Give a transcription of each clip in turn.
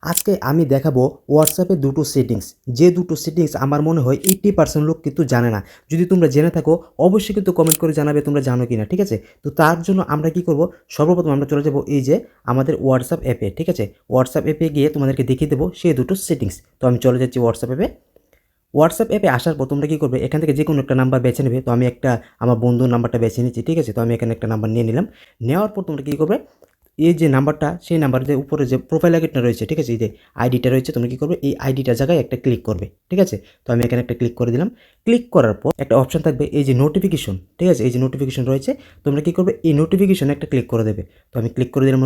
আজকে আমি দেখাবো হোয়াটসঅ্যাপে দুটো সেটিংস, যে দুটো সেটিংস আমার মনে হয় 80% লোক কিন্তু জানে না। যদি তোমরা জেনে থাকো অবশ্যই কিন্তু কমেন্ট করে জানাবে তোমরা জানো কি না, ঠিক আছে? তো তার জন্য আমরা কি করব, সর্বপ্রথম আমরা চলে যাব এই যে আমাদের হোয়াটসঅ্যাপ অ্যাপে, ঠিক আছে? হোয়াটসঅ্যাপ অ্যাপে গিয়ে তোমাদেরকে দেখিয়ে দেবো সেই দুটো সেটিংস। তো আমি চলে যাচ্ছি হোয়াটসঅ্যাপ অ্যাপে। হোয়াটসঅ্যাপ অ্যাপে আসার পর তোমরা কী করবে, এখান থেকে যে কোনো একটা নাম্বার বেছে নেবে। তো আমি একটা আমার বন্ধুর নাম্বারটা বেছে নিচ্ছি, ঠিক আছে? তো আমি এখানে একটা নাম্বার নিয়ে নিলাম। নেওয়ার পর তোমরা কী করবে, এই যে নাম্বারটা, সেই নাম্বারের যে উপরে যে প্রোফাইল আইডিটা রয়েছে, ঠিক আছে? এই যে আইডিটা রয়েছে, তোমরা কী করবে, এই আইডিটার জায়গায় একটা ক্লিক করবে, ঠিক আছে? তো আমি এখানে একটা ক্লিক করে দিলাম। ক্লিক করার পর একটা অপশন থাকবে এই যে নোটিফিকেশন, ঠিক আছে? এই যে নোটিফিকেশন রয়েছে, তোমরা কী করবে, এই নোটিফিকেশনে একটা ক্লিক করে দেবে। তো আমি ক্লিক করে দিলাম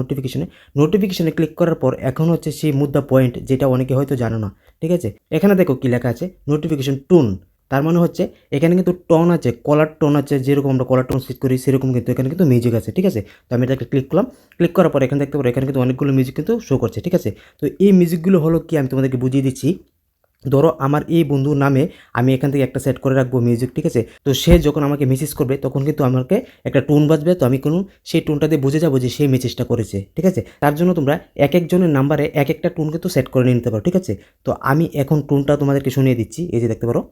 নোটিফিকেশনে ক্লিক করার পর এখন হচ্ছে সেই মুদ্রা পয়েন্ট, যেটা অনেকে হয়তো জানো না, ঠিক আছে? এখানে দেখো কী লেখা আছে, নোটিফিকেশন টোন। তার মানে হচ্ছে এখানে কিন্তু টোন আছে, কলার টোন আছে, যেরকম আমরা কলার টোন সেট করি সেরকম কিন্তু এখানে কিন্তু মিউজিক আছে, ঠিক আছে? তো আমি এটা একটা ক্লিক করলাম। ক্লিক করার পর এখানে দেখতে পারো, এখানে কিন্তু অনেকগুলো মিউজিক কিন্তু শো করছে, ঠিক আছে? তো এই মিউজিকগুলো হলো কি, আমি তোমাদেরকে বুঝিয়ে দিচ্ছি। ধরো আমার এই বন্ধুর নামে আমি এখান থেকে একটা সেট করে রাখবো মিউজিক, ঠিক আছে? তো সে যখন আমাকে মেসেজ করবে তখন কিন্তু আমাকে একটা টোন বাজবে, তো আমি কোনো সেই টোনটা দিয়ে বুঝে যাবো যে সেই মেসেজটা করেছে, ঠিক আছে? তার জন্য তোমরা এক একজনের নাম্বারে এক একটা টোন কিন্তু সেট করে নিতে পারো, ঠিক আছে? তো আমি এখন টোনটা তোমাদেরকে শুনিয়ে দিচ্ছি, এই যে দেখতে পারো।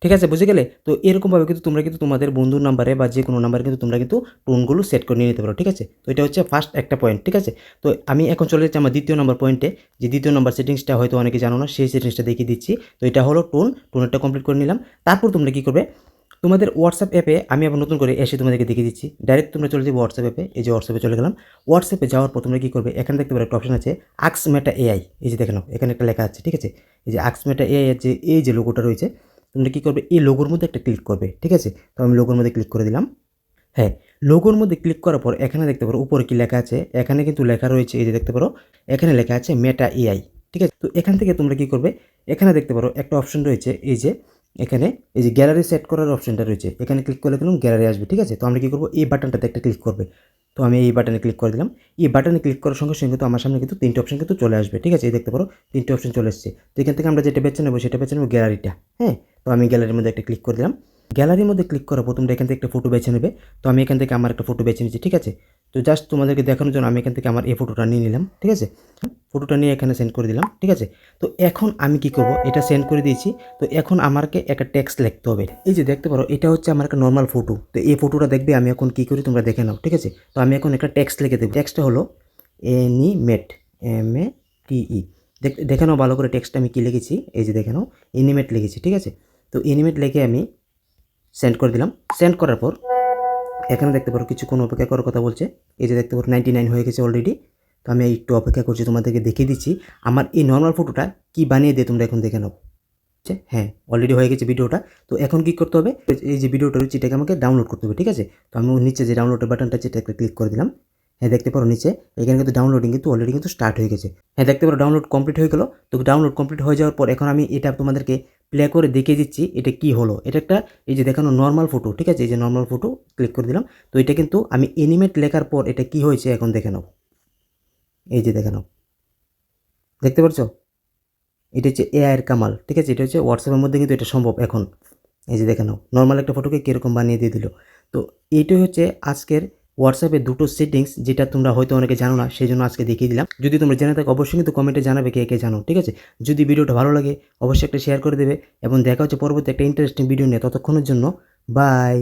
ঠিক আছে, বুঝে গেলে? তো এরকমভাবে কিন্তু তোমরা কিন্তু তোমাদের বন্ধুর নাম্বারে বা যে কোনো নাম্বারে কিন্তু তোমরা কিন্তু টোনগুলো সেট করে নিয়ে নিতে পারো, ঠিক আছে? তো এটা হচ্ছে ফার্স্ট একটা পয়েন্ট, ঠিক আছে? তো আমি এখন চলে যাচ্ছি আমার দ্বিতীয় নম্বর পয়েন্টে, যে দ্বিতীয় নম্বর সেটিংসটা হয়তো অনেকে জানো না, সেই সেটিংসটা দেখিয়ে দিচ্ছি। তো এটা হলো টোনেরটা কমপ্লিট করে নিলাম। তারপর তোমরা কী করবে, তোমাদের হোয়াটসঅ্যাপ অ্যাপে আমি আবার নতুন করে এসে তোমাদেরকে দেখিয়ে দিচ্ছি। ডাইরেক্ট তোমরা চলে যাবে হোয়াটসঅ্যাপ অ্যাপে, এই যে হোয়াটসঅ্যাপে চলে গেলাম। হোয়াটসঅ্যাপে যাওয়ার পর তোমরা কী করবে, এখানে দেখতে পারো একটা অপশন আছে আস্ক মেটা এআই, এই যে দেখে নাও এখানে একটা লেখা আছে, ঠিক আছে? এই যে আস্ক মেটা এআই এর যে এই যে লোগোটা রয়েছে, তোমরা কী করবে, এই লোগোর মধ্যে একটা ক্লিক করবে, ঠিক আছে? তো আমি লোগোর মধ্যে ক্লিক করে দিলাম। হ্যাঁ, লোগোর মধ্যে ক্লিক করার পর এখানে দেখতে পারো উপরে কি লেখা আছে, এখানে কিন্তু লেখা রয়েছে, এই যে দেখতে পারো এখানে লেখা আছে মেটা এআই, ঠিক আছে? তো এখান থেকে তোমরা কী করবে, এখানে দেখতে পারো একটা অপশন রয়েছে, এই যে এখানে এই যে গ্যালারি সেট করার অপশনটা রয়েছে, এখানে ক্লিক করলে কিন্তু গ্যালারি আসবে, ঠিক আছে? তো আমরা কী করবো, এই বাটনটাতে একটা ক্লিক করবে। তো আমি এই বাটনে ক্লিক করে দিলাম। এই বাটনে ক্লিক করার সঙ্গে সঙ্গে কিন্তু আমার সামনে কিন্তু 3টে অপশন কিন্তু চলে আসবে, ঠিক আছে? এই দেখতে পারো 3টে অপশন চলে এসেছে। তো এখান থেকে আমরা যেটা বেছে নেবো সেটা বেছে নেবো গ্যালারিটা, হ্যাঁ? তো আমি গ্যালারির মধ্যে একটা ক্লিক করে দিলাম। গ্যালারির মধ্যে ক্লিক করার পর তোমরা এখান থেকে একটা ফটো বেছে নেবে। তো আমি এখান থেকে আমার একটা ফটো বেছে নিচ্ছি, ঠিক আছে? তো জাস্ট তোমাদেরকে দেখানোর জন্য আমি এখান থেকে আমার এই ফটোটা নিয়ে নিলাম, ঠিক আছে? ফটোটা নিয়ে এখানে সেন্ড করে দিলাম, ঠিক আছে? তো এখন আমি কি করব, এটা সেন্ড করে দিয়েছি। তো এখন আমাকে একটা টেক্সট লিখতে হবে। এই যে দেখতে পারো এটা হচ্ছে আমার একটা নর্মাল ফটো। তো এই ফটোটা দেখবে আমি এখন কী করি তোমরা দেখে নাও, ঠিক আছে? তো আমি এখন একটা টেক্সট লিখে দেবো। টেক্সটটা হলো অ্যানিমেট, MATE। দেখে নাও ভালো করে টেক্সটটা আমি কী লিখেছি, এই যে দেখে নাও অ্যানিমেট লিখেছি, ঠিক আছে? তো অ্যানিমেট লিখে আমি সেন্ড করে দিলাম। সেন্ড করার পর এখানে দেখতে পারো কিছুক্ষণ অপেক্ষা করার কথা বলছে। এই যে দেখতে পারো 99 হয়ে গেছে অলরেডি। তো আমি একটু অপেক্ষা করছি, তোমাদেরকে দেখিয়ে দিচ্ছি আমার এই নর্মাল ফটোটা কী বানিয়ে দিয়ে তোমরা এখন দেখে নাও। হ্যাঁ, অলরেডি হয়ে গেছে ভিডিওটা। তো এখন কী করতে হবে, এই যে ভিডিওটা রয়েছে এটাকে আমাকে ডাউনলোড করতে হবে, ঠিক আছে? তো আমি নিচে যে ডাউনলোডের বাটনটা আছে এটা একটা ক্লিক করে দিলাম। হ্যাঁ, দেখতে পারো নিচে এখানে কিন্তু ডাউনলোডিং কিন্তু অলরেডি কিন্তু স্টার্ট হয়ে গেছে। হ্যাঁ, দেখতে পারো ডাউনলোড কমপ্লিট হয়ে গেল। তো ডাউনলোড কমপ্লিট হয়ে যাওয়ার পর এখন আমি এটা তোমাদেরকে প্লে করে দেখিয়ে দিচ্ছি এটা কী হলো। এটা একটা এই যে দেখানো নর্মাল ফটো, ঠিক আছে? এই যে নর্মাল ফটো ক্লিক করে দিলাম। তো এটা কিন্তু আমি অ্যানিমেট লেখার পর এটা কী হয়েছে এখন দেখে নাও। এই যে দেখে নাও, দেখতে পাচ্ছ? এটা হচ্ছে এআই এর কামাল, ঠিক আছে? এটা হচ্ছে হোয়াটসঅ্যাপের মধ্যে কিন্তু এটা সম্ভব এখন। এই যে দেখে নাও নর্মাল একটা ফটোকে কীরকম বানিয়ে দিয়ে দিল। তো এইটাই হচ্ছে আজকের হোয়াটসঅ্যাপের দুটো সেটিংস, যেটা তোমরা হয়তো অনেকে জানো না, সেই জন্য আজকে দেখিয়ে দিলাম। যদি তোমরা জেনে থাকো অবশ্যই কিন্তু কমেন্টে জানাবে কে কে জানো, ঠিক আছে? যদি ভিডিওটা ভালো লাগে অবশ্যই একটা শেয়ার করে দেবে এবং দেখা হচ্ছে পরবর্তী একটা ইন্টারেস্টিং ভিডিও নিয়ে। ততক্ষণের জন্য বাই।